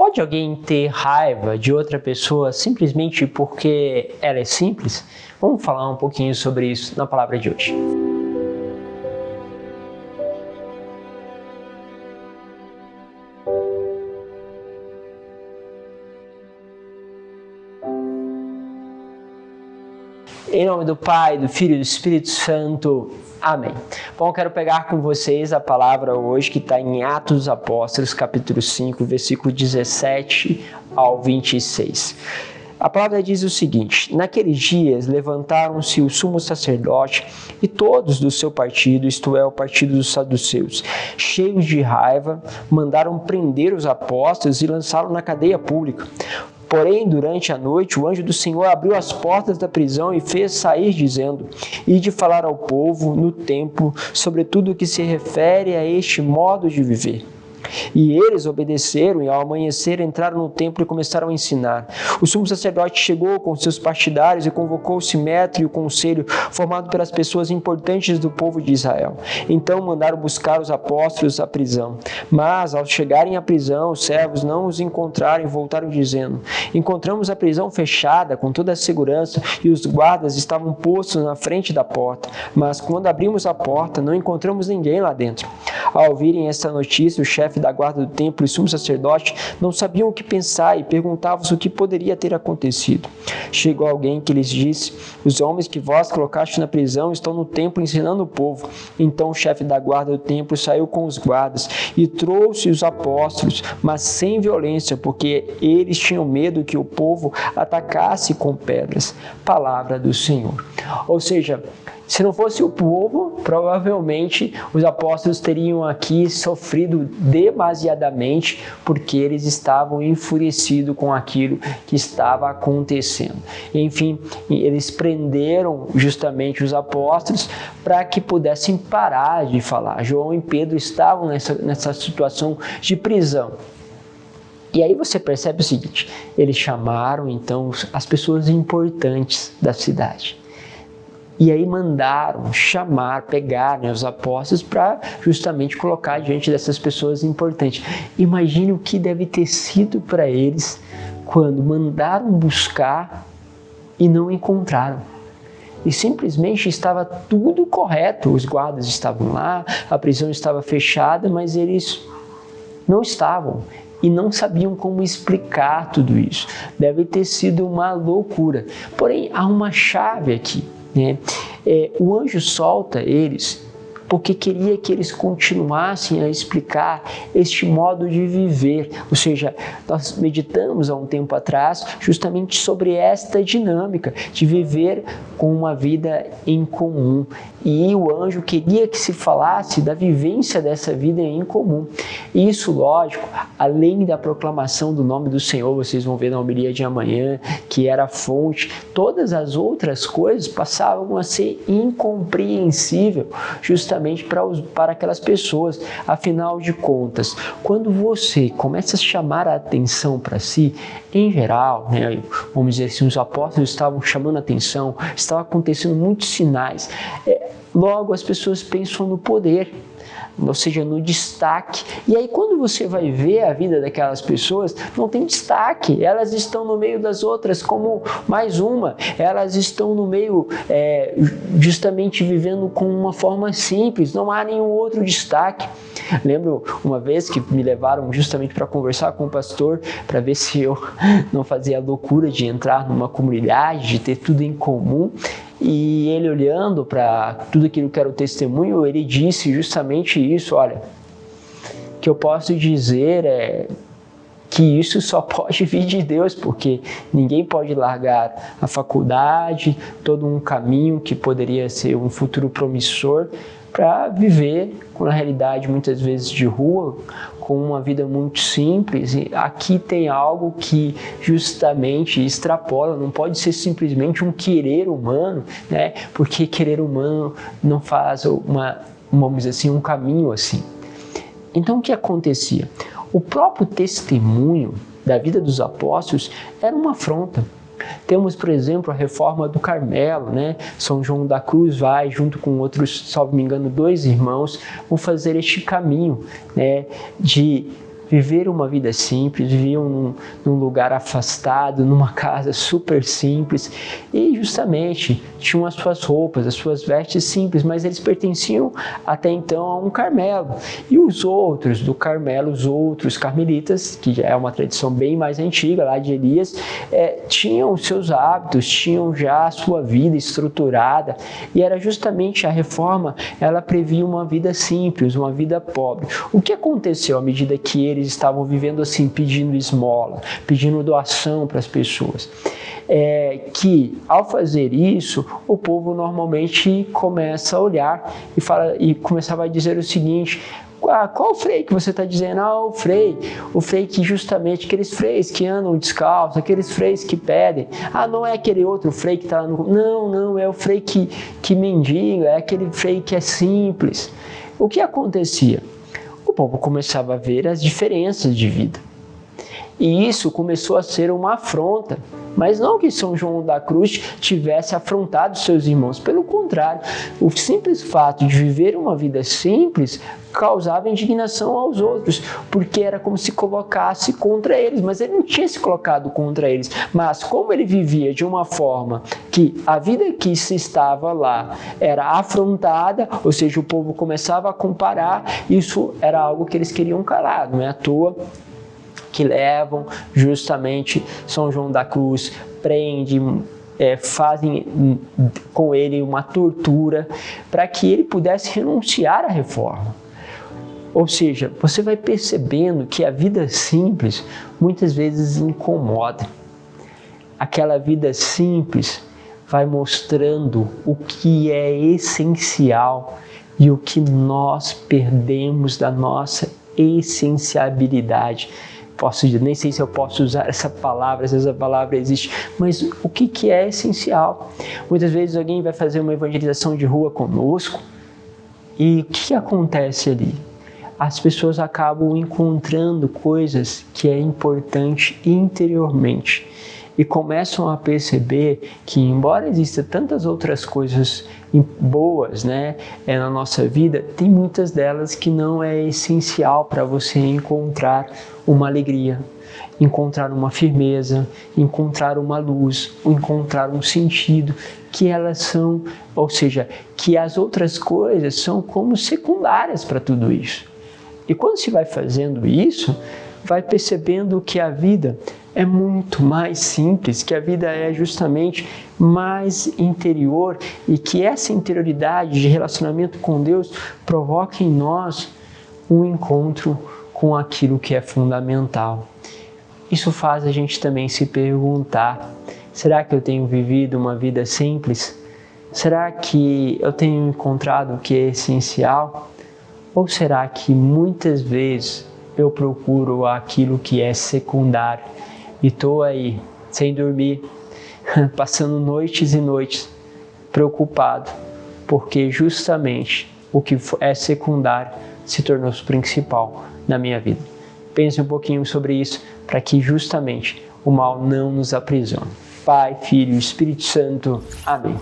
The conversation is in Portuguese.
Pode alguém ter raiva de outra pessoa simplesmente porque ela é simples? Vamos falar um pouquinho sobre isso na palavra de hoje. Em nome do Pai, do Filho e do Espírito Santo. Amém. Bom, eu quero pegar com vocês a palavra hoje que está em Atos dos Apóstolos, capítulo 5, versículo 17 ao 26. A palavra diz o seguinte: naqueles dias levantaram-se o sumo sacerdote e todos do seu partido, isto é, o partido dos saduceus, cheios de raiva, mandaram prender os apóstolos e lançá-los na cadeia pública. Porém, durante a noite, o anjo do Senhor abriu as portas da prisão e fez sair, dizendo: ide falar ao povo no templo sobre tudo o que se refere a este modo de viver. E eles obedeceram e ao amanhecer entraram no templo e começaram a ensinar. O sumo sacerdote chegou com seus partidários e convocou o sinédrio e o conselho formado pelas pessoas importantes do povo de Israel. Então mandaram buscar os apóstolos à prisão. Mas ao chegarem à prisão, os servos não os encontraram e voltaram dizendo: encontramos a prisão fechada com toda a segurança e os guardas estavam postos na frente da porta. Mas quando abrimos a porta, não encontramos ninguém lá dentro. Ao ouvirem esta notícia, o chefe da guarda do templo e o sumo sacerdote não sabiam o que pensar e perguntavam-se o que poderia ter acontecido. Chegou alguém que lhes disse: os homens que vós colocaste na prisão estão no templo ensinando o povo. Então o chefe da guarda do templo saiu com os guardas e trouxe os apóstolos, mas sem violência, porque eles tinham medo que o povo atacasse com pedras. Palavra do Senhor. Ou seja, se não fosse o povo, provavelmente os apóstolos teriam aqui sofrido demasiadamente, porque eles estavam enfurecidos com aquilo que estava acontecendo. Enfim, eles prenderam justamente os apóstolos para que pudessem parar de falar. João e Pedro estavam nessa situação de prisão. E aí você percebe o seguinte: eles chamaram então as pessoas importantes da cidade. E aí mandaram pegar os apóstolos para justamente colocar diante dessas pessoas importantes. Imagine o que deve ter sido para eles quando mandaram buscar e não encontraram. E simplesmente estava tudo correto, os guardas estavam lá, a prisão estava fechada, mas eles não estavam. E não sabiam como explicar tudo isso. Deve ter sido uma loucura. Porém, há uma chave aqui. O anjo solta eles porque queria que eles continuassem a explicar este modo de viver. Ou seja, nós meditamos há um tempo atrás justamente sobre esta dinâmica de viver com uma vida em comum. E o anjo queria que se falasse da vivência dessa vida em comum. E isso, lógico, além da proclamação do nome do Senhor, vocês vão ver na homilia de amanhã, que era a fonte, todas as outras coisas passavam a ser incompreensível justamente para aquelas pessoas. Afinal de contas, quando você começa a chamar a atenção para si, em geral, vamos dizer assim, os apóstolos estavam chamando a atenção, estavam acontecendo muitos sinais. Logo, as pessoas pensam no poder, ou seja, no destaque. E aí quando você vai ver a vida daquelas pessoas, não tem destaque, elas estão no meio das outras como mais uma, elas estão no meio justamente vivendo com uma forma simples, não há nenhum outro destaque. Lembro uma vez que me levaram justamente para conversar com o pastor, para ver se eu não fazia a loucura de entrar numa comunidade, de ter tudo em comum. E ele, olhando para tudo aquilo que era o testemunho, ele disse justamente isso: olha, o que eu posso dizer é que isso só pode vir de Deus, porque ninguém pode largar a faculdade, todo um caminho que poderia ser um futuro promissor, para viver com a realidade muitas vezes de rua, com uma vida muito simples. E aqui tem algo que justamente extrapola, não pode ser simplesmente um querer humano, porque querer humano não faz vamos dizer assim, um caminho assim. Então o que acontecia? O próprio testemunho da vida dos apóstolos era uma afronta. Temos, por exemplo, a reforma do Carmelo, São João da Cruz vai, junto com outros, salvo me engano, 2 irmãos, vão fazer este caminho, de viveram uma vida simples, viviam num lugar afastado, numa casa super simples e justamente tinham as suas roupas, as suas vestes simples, mas eles pertenciam até então a um Carmelo. E os outros do Carmelo, os outros carmelitas, que já é uma tradição bem mais antiga lá de Elias, tinham seus hábitos, tinham já a sua vida estruturada, e era justamente a reforma, ela previa uma vida simples, uma vida pobre. O que aconteceu à medida que eles estavam vivendo assim, pedindo esmola, pedindo doação para as pessoas? Que ao fazer isso, o povo normalmente começa a olhar e começava a dizer o seguinte: qual Frei que você está dizendo? O Frei que justamente, aqueles freis que andam descalços, aqueles freis que pedem. Não é aquele outro Frei que está lá no... Não, é o Frei que mendiga, é aquele Frei que é simples. O que acontecia? O povo começava a ver as diferenças de vida. E isso começou a ser uma afronta. Mas não que São João da Cruz tivesse afrontado seus irmãos. Pelo contrário, o simples fato de viver uma vida simples causava indignação aos outros, porque era como se colocasse contra eles, mas ele não tinha se colocado contra eles. Mas como ele vivia de uma forma que a vida que se estava lá era afrontada, ou seja, o povo começava a comparar, isso era algo que eles queriam calar. Não é à toa que levam justamente São João da Cruz, prendem, fazem com ele uma tortura para que ele pudesse renunciar à reforma. Ou seja, você vai percebendo que a vida simples muitas vezes incomoda. Aquela vida simples vai mostrando o que é essencial e o que nós perdemos da nossa essenciabilidade. Nem sei se eu posso usar essa palavra, se essa palavra existe, mas o que é essencial? Muitas vezes alguém vai fazer uma evangelização de rua conosco e o que acontece ali? As pessoas acabam encontrando coisas que é importante interiormente e começam a perceber que, embora existam tantas outras coisas boas, na nossa vida, tem muitas delas que não é essencial para você encontrar uma alegria, encontrar uma firmeza, encontrar uma luz, encontrar um sentido, que elas são, ou seja, que as outras coisas são como secundárias para tudo isso. E quando se vai fazendo isso, vai percebendo que a vida é muito mais simples, que a vida é justamente mais interior e que essa interioridade de relacionamento com Deus provoca em nós um encontro com aquilo que é fundamental. Isso faz a gente também se perguntar: será que eu tenho vivido uma vida simples? Será que eu tenho encontrado o que é essencial? Ou será que muitas vezes eu procuro aquilo que é secundário e estou aí sem dormir, passando noites e noites preocupado, porque justamente o que é secundário se tornou principal na minha vida? Pense um pouquinho sobre isso para que justamente o mal não nos aprisione. Pai, Filho e Espírito Santo. Amém.